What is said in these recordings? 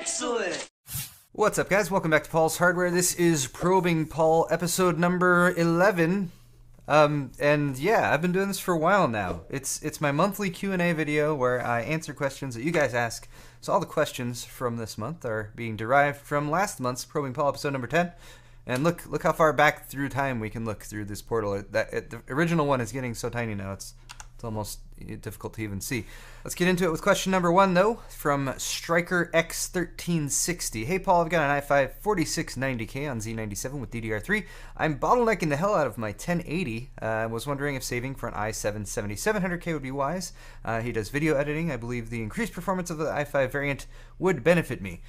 Excellent! What's up, guys? Welcome back to Paul's Hardware. This is Probing Paul, episode number 11. And yeah, I've been doing this for a while now. It's my monthly Q&A video where I answer questions that you guys ask. So all the questions from this month are being derived from last month's Probing Paul, episode number 10. And look how far back through time we can look through this portal. The original one is getting so tiny now, it's almost difficult to even see. Let's get into it with question number 1, though, from Striker X1360. Hey, Paul, I've got an i5 4690K on Z97 with DDR3. I'm bottlenecking the hell out of my 1080. I was wondering if saving for an i7 7700K would be wise. He does video editing. I believe the increased performance of the i5 variant would benefit me,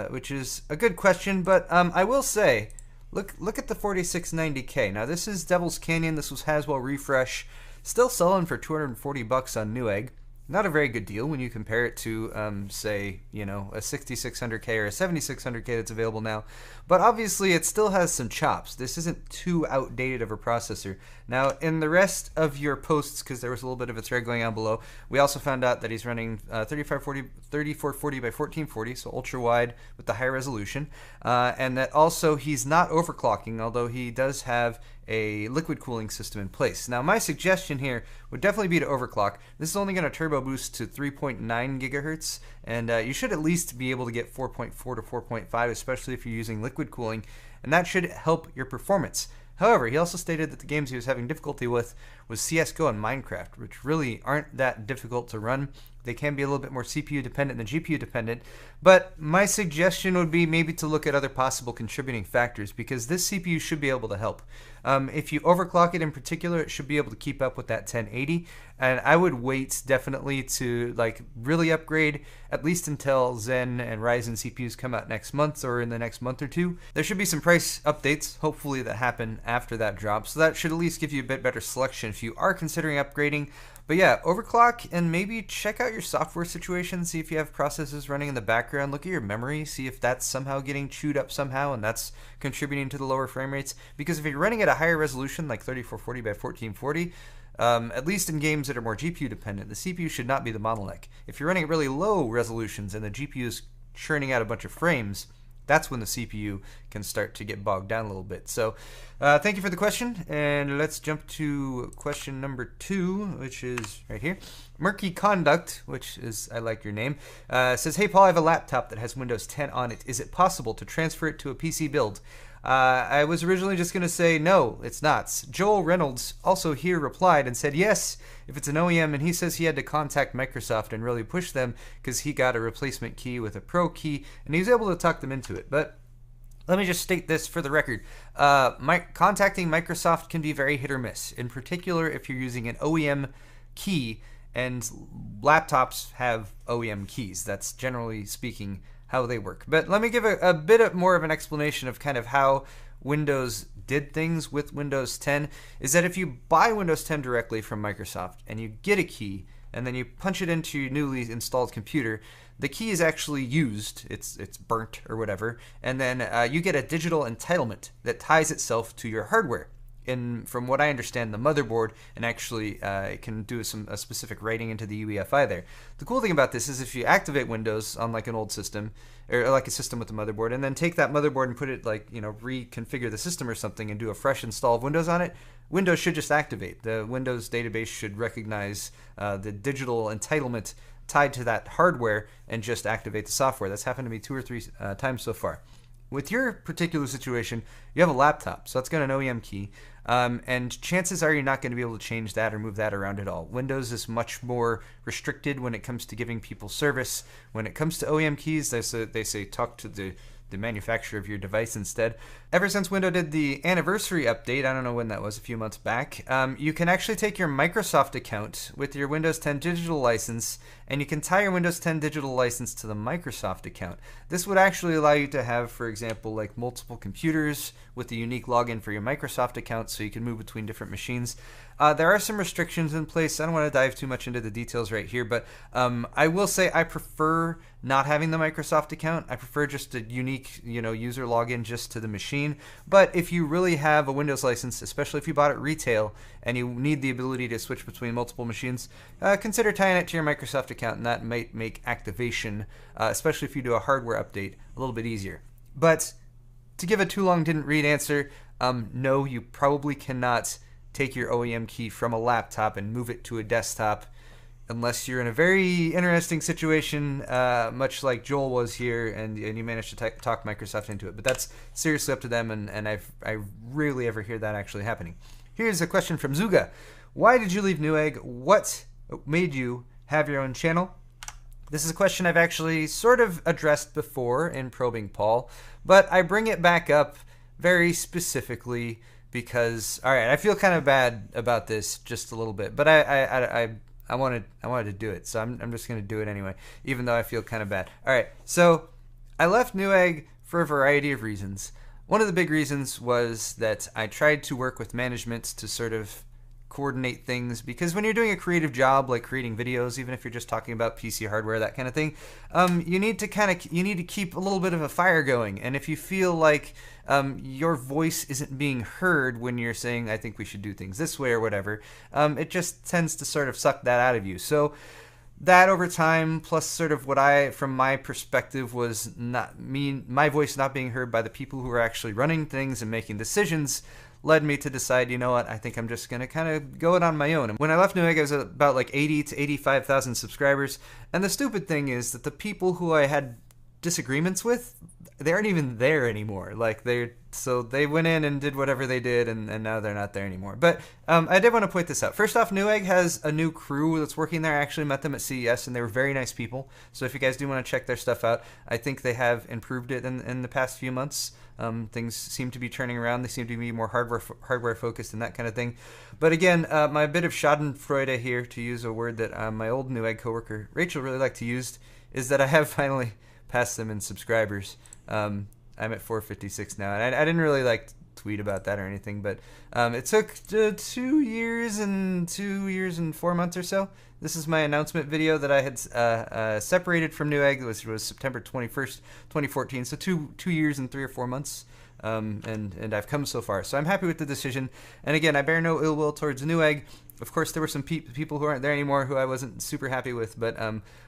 which is a good question, but I will say, look at the 4690K. Now, this is Devil's Canyon. This was Haswell Refresh. Still selling for $240 on Newegg. Not a very good deal when you compare it to, say, you know, a 6600K or a 7600K that's available now. But obviously it still has some chops. This isn't too outdated of a processor. Now, in the rest of your posts, because there was a little bit of a thread going on below, we also found out that he's running 3440 by 1440, so ultra wide with the high resolution. And that also he's not overclocking, although he does have a liquid cooling system in place. Now, my suggestion here would definitely be to overclock. This is only going to turbo boost to 3.9 gigahertz, and you should at least be able to get 4.4 to 4.5, especially if you're using liquid cooling, and that should help your performance. However, he also stated that the games he was having difficulty with was CSGO and Minecraft, which really aren't that difficult to run. They can be a little bit more CPU dependent than GPU dependent, but my suggestion would be maybe to look at other possible contributing factors, because this CPU should be able to help. If you overclock it in particular, it should be able to keep up with that 1080, and I would wait definitely to really upgrade at least until Zen and Ryzen CPUs come out next month or in the next month or two. There should be some price updates, hopefully, that happen after that drop, so that should at least give you a bit better selection if you are considering upgrading. But yeah, overclock and maybe check out your software situation, see if you have processes running in the background, look at your memory, see if that's somehow getting chewed up somehow and that's contributing to the lower frame rates. Because if you're running at a higher resolution like 3440 by 1440, at least in games that are more GPU dependent, the CPU should not be the bottleneck. If you're running at really low resolutions and the GPU is churning out a bunch of frames, that's when the CPU can start to get bogged down a little bit. So thank you for the question, and let's jump to question number 2, which is right here. Murky Conduct, which is, I like your name, says, hey Paul, I have a laptop that has Windows 10 on it. Is it possible to transfer it to a PC build? I was originally just going to say, no, it's not. Joel Reynolds also here replied and said, yes, if it's an OEM, and he says he had to contact Microsoft and really push them because he got a replacement key with a Pro key, and he was able to talk them into it. But let me just state this for the record. Contacting Microsoft can be very hit or miss, in particular if you're using an OEM key, and laptops have OEM keys. That's generally speaking how they work. But let me give a bit more of an explanation of kind of how Windows did things with Windows 10, is that if you buy Windows 10 directly from Microsoft and you get a key and then you punch it into your newly installed computer, the key is actually used, it's burnt or whatever, and then you get a digital entitlement that ties itself to your hardware. From what I understand, the motherboard, and actually it can do a specific writing into the UEFI there. The cool thing about this is if you activate Windows on like an old system, or like a system with a motherboard, and then take that motherboard and put it reconfigure the system or something and do a fresh install of Windows on it, Windows should just activate. The Windows database should recognize the digital entitlement tied to that hardware and just activate the software. That's happened to me 2 or 3 times so far. With your particular situation, you have a laptop, so that's got an OEM key, and chances are you're not going to be able to change that or move that around at all. Windows is much more restricted when it comes to giving people service. When it comes to OEM keys, they say talk to the manufacturer of your device instead. Ever since Windows did the anniversary update, I don't know when that was, a few months back, you can actually take your Microsoft account with your Windows 10 digital license, and you can tie your Windows 10 digital license to the Microsoft account. This would actually allow you to have, for example, like multiple computers with a unique login for your Microsoft account, so you can move between different machines. There are some restrictions in place. I don't want to dive too much into the details right here, but I will say I prefer not having the Microsoft account. I prefer just a unique, user login just to the machine. But if you really have a Windows license, especially if you bought it retail and you need the ability to switch between multiple machines, consider tying it to your Microsoft account, and that might make activation, especially if you do a hardware update, a little bit easier. But to give a too long didn't read answer, no, you probably cannot take your OEM key from a laptop and move it to a desktop unless you're in a very interesting situation, much like Joel was here, and you managed to talk Microsoft into it. But that's seriously up to them, and I rarely ever hear that actually happening. Here's a question from Zuga. Why did you leave Newegg? What made you have your own channel? This is a question I've actually sort of addressed before in Probing Paul, but I bring it back up very specifically because, all right, I feel kind of bad about this just a little bit, but I wanted to do it, so I'm just going to do it anyway, even though I feel kind of bad. All right, so I left Newegg for a variety of reasons. One of the big reasons was that I tried to work with management to sort of coordinate things, because when you're doing a creative job like creating videos, even if you're just talking about PC hardware, that kind of thing, you need to keep a little bit of a fire going. And if you feel like your voice isn't being heard when you're saying, I think we should do things this way or whatever, it just tends to sort of suck that out of you. So that over time, plus sort of what from my perspective, was my voice not being heard by the people who are actually running things and making decisions, led me to decide, you know what, I think I'm just going to kind of go it on my own. And when I left Newegg, I was at about like 80 to 85,000 subscribers. And the stupid thing is that the people who I had disagreements with, they aren't even there anymore. So they went in and did whatever they did, and now they're not there anymore. But I did want to point this out. First off, Newegg has a new crew that's working there. I actually met them at CES, and they were very nice people. So if you guys do want to check their stuff out, I think they have improved it in the past few months. Things seem to be turning around. They seem to be more hardware focused and that kind of thing. But again, my bit of schadenfreude here, to use a word that my old Newegg coworker Rachel really liked to use, is that I have finally passed them in subscribers. I'm at 456 now, and I didn't really tweet about that or anything, but it took 2 years and 4 months or so. This is my announcement video that I had separated from Newegg. It was September 21st, 2014, so 2 years and 3 or 4 months, and I've come so far. So I'm happy with the decision, and again, I bear no ill will towards Newegg. Of course, there were some people who aren't there anymore who I wasn't super happy with, but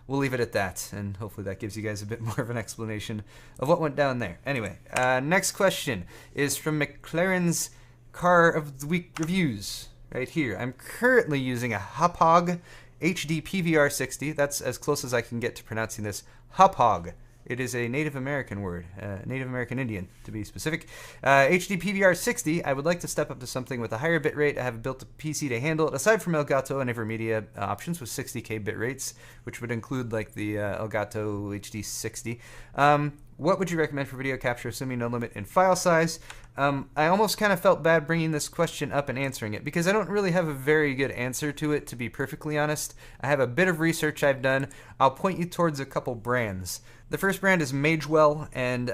we'll leave it at that, and hopefully that gives you guys a bit more of an explanation of what went down there. Anyway, next question is from McLaren's Car of the Week Reviews, right here. I'm currently using a Hauppauge HD PVR60. That's as close as I can get to pronouncing this. Hauppauge. It is a Native American word, Native American Indian, to be specific. HD PVR60, I would like to step up to something with a higher bitrate. I have built a PC to handle it, aside from Elgato and Ivermedia options with 60K bit rates, which would include the Elgato HD60. What would you recommend for video capture, assuming no limit in file size? I almost kind of felt bad bringing this question up and answering it, because I don't really have a very good answer to it, to be perfectly honest. I have a bit of research I've done. I'll point you towards a couple brands. The first brand is Magewell, and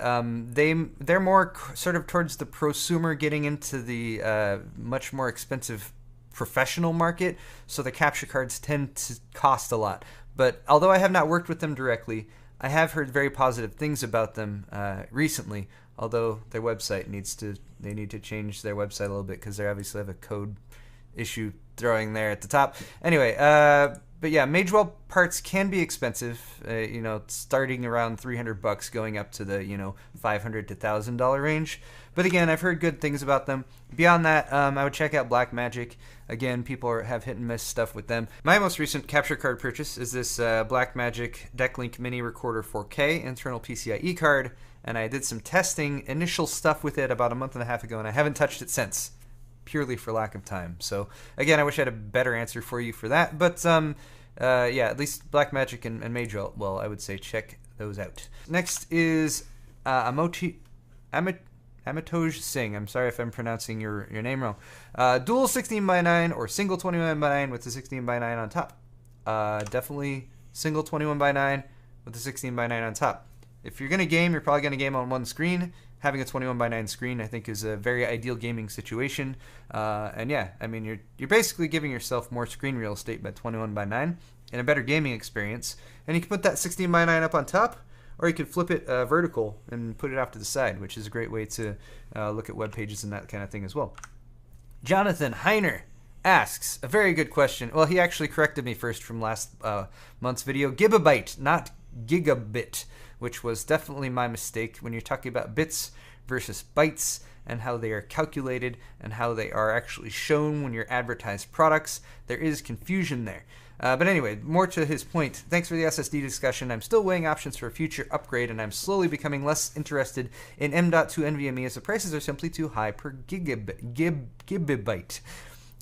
they're more sort of towards the prosumer, getting into the much more expensive professional market, so the capture cards tend to cost a lot. But although I have not worked with them directly, I have heard very positive things about them recently, although their website they need to change their website a little bit, because they obviously have a code issue throwing there at the top. Anyway, but yeah, Magewell parts can be expensive, starting around $300, going up to the $500 to $1,000 range. But again, I've heard good things about them. Beyond that, I would check out Blackmagic. Again, people have hit and miss stuff with them. My most recent capture card purchase is this Blackmagic Decklink Mini Recorder 4K internal PCIe card, and I did some initial stuff with it about a month and a half ago, and I haven't touched it since, purely for lack of time. So again, I wish I had a better answer for you for that, but yeah, at least Blackmagic and Magewell, well, I would say check those out. Next is Amitoj Singh. I'm sorry if I'm pronouncing your name wrong. Dual 16:9 or single 21:9 with the 16:9 on top. Definitely single 21:9 with the 16:9 on top. If you're going to game, you're probably going to game on one screen. having a 21:9 screen, I think, is a very ideal gaming situation. And yeah, I mean, you're basically giving yourself more screen real estate by 21:9 and a better gaming experience. And you can put that 16:9 up on top, or you could flip it vertical and put it off to the side, which is a great way to look at web pages and that kind of thing as well. Jonathan Heiner asks a very good question. Well, he actually corrected me first from last month's video. Gigabyte, not gigabit, which was definitely my mistake when you're talking about bits versus bytes and how they are calculated and how they are actually shown when you're advertised products. There is confusion there. But anyway, more to his point, thanks for the SSD discussion. I'm still weighing options for a future upgrade, and I'm slowly becoming less interested in M.2 NVMe as the prices are simply too high per gigabyte.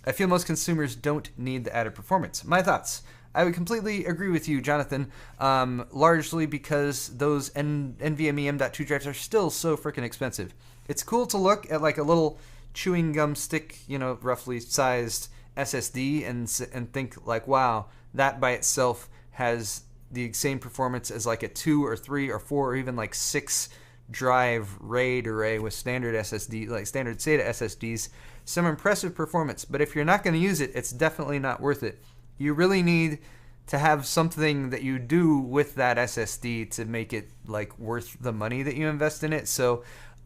I feel most consumers don't need the added performance. My thoughts. I would completely agree with you, Jonathan, largely because those NVMe M.2 drives are still so freaking expensive. It's cool to look at like a little chewing gum stick, roughly sized SSD and think like, wow, that by itself has the same performance as like a 2 or 3 or 4 or even like 6 drive RAID array with standard SSD, like standard SATA SSDs. Some impressive performance, but if you're not going to use it, it's definitely not worth it. You really need to have something that you do with that SSD to make it like worth the money that you invest in it. So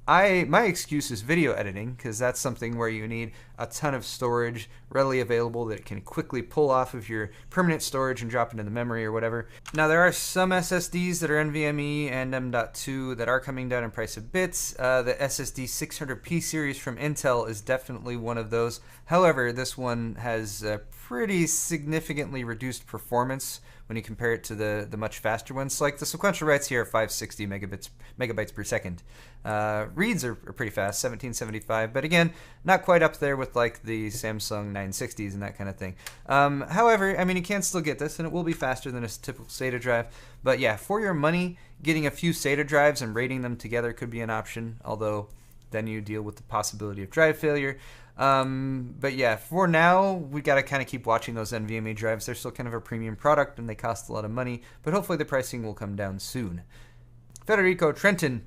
my excuse is video editing, because that's something where you need a ton of storage readily available that it can quickly pull off of your permanent storage and drop into the memory or whatever. Now, there are some SSDs that are NVMe and M.2 that are coming down in price a bit. The SSD 600P series from Intel is definitely one of those. However, this one has pretty significantly reduced performance when you compare it to the much faster ones. Like the sequential writes here are 560 megabytes per second. Reads are pretty fast, 1775, but again, not quite up there with like the Samsung 960s and that kind of thing. However, I mean, you can still get this, and it will be faster than a typical SATA drive. But yeah, for your money, getting a few SATA drives and rating them together could be an option, although then you deal with the possibility of drive failure. But yeah, for now, we got to kind of keep watching those NVMe drives. They're still kind of a premium product and they cost a lot of money, but hopefully the pricing will come down soon. Federico Trenton,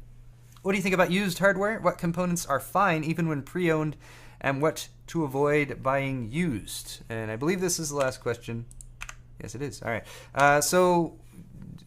what do you think about used hardware? What components are fine even when pre-owned, and what to avoid buying used? And I believe this is the last question. Yes, it is. All right. So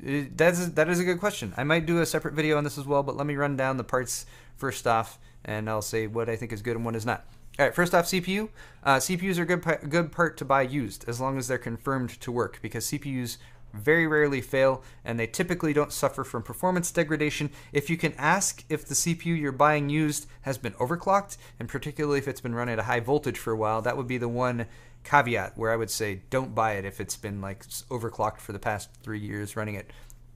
that is a good question. I might do a separate video on this as well, but let me run down the parts first off, and I'll say what I think is good and what is not. All right, first off, CPU. CPUs are a good part to buy used as long as they're confirmed to work, because CPUs very rarely fail, and they typically don't suffer from performance degradation. If you can ask if the CPU you're buying used has been overclocked, and particularly if it's been running at a high voltage for a while, that would be the one caveat where I would say don't buy it if it's been like overclocked for the past 3 years running at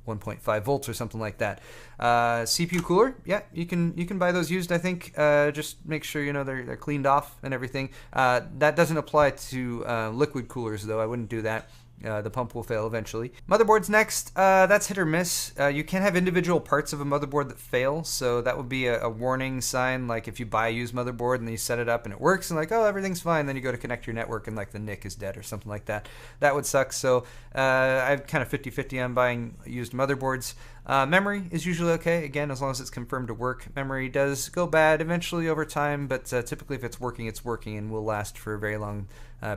1.5 volts or something like that. CPU cooler, yeah, you can buy those used, I think. Just make sure they're cleaned off and everything. That doesn't apply to liquid coolers though. I wouldn't do that. The pump will fail eventually. Motherboards next. That's hit or miss. You can have individual parts of a motherboard that fail, so that would be a warning sign. Like if you buy a used motherboard and then you set it up and it works and like, oh, everything's fine, then you go to connect your network and like the NIC is dead or something like that. That would suck. So I'm kind of 50-50 on buying used motherboards. Memory is usually okay, again, as long as it's confirmed to work. Memory does go bad eventually over time, but typically if it's working and will last for a very long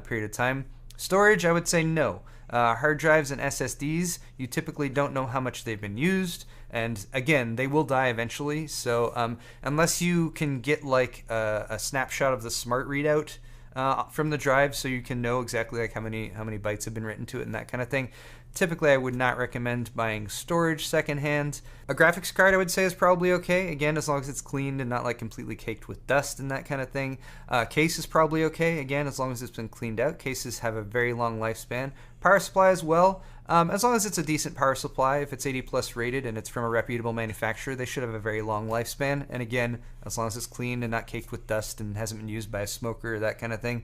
period of time. Storage, I would say no. Hard drives and SSDs, you typically don't know how much they've been used, and again, they will die eventually. So unless you can get like a snapshot of the smart readout from the drive, so you can know exactly like how many bytes have been written to it and that kind of thing, typically I would not recommend buying storage secondhand. A graphics card, I would say, is probably okay, again, as long as it's cleaned and not like completely caked with dust and that kind of thing. Case is probably okay, again, as long as it's been cleaned out. Cases have a very long lifespan. Power supply as well, as long as it's a decent power supply. If it's 80 plus rated and it's from a reputable manufacturer, they should have a very long lifespan. And again, as long as it's clean and not caked with dust and hasn't been used by a smoker or that kind of thing.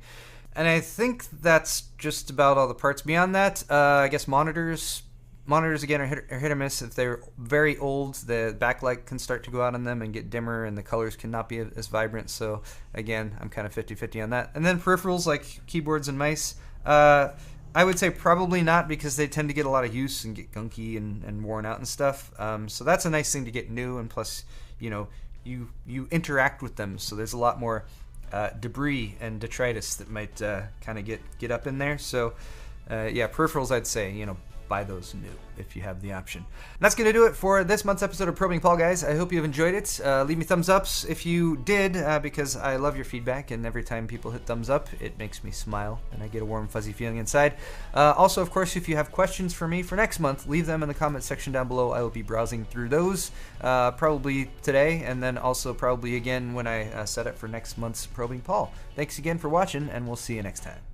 And I think that's just about all the parts. Beyond that, I guess monitors again are hit or miss. If they're very old, the backlight can start to go out on them and get dimmer, and the colors cannot be as vibrant. So again, I'm kind of 50-50 on that. And then peripherals like keyboards and mice, I would say probably not, because they tend to get a lot of use and get gunky and worn out and stuff. So that's a nice thing to get new, and plus, you interact with them, so there's a lot more debris and detritus that might kind of get up in there. So yeah, peripherals, I'd say, you know, buy those new if you have the option. And that's going to do it for this month's episode of Probing Paul, guys. I hope you've enjoyed it. Leave me thumbs ups if you did, because I love your feedback, and every time people hit thumbs up, it makes me smile, and I get a warm, fuzzy feeling inside. Also, of course, if you have questions for me for next month, leave them in the comment section down below. I will be browsing through those probably today, and then also probably again when I set up for next month's Probing Paul. Thanks again for watching, and we'll see you next time.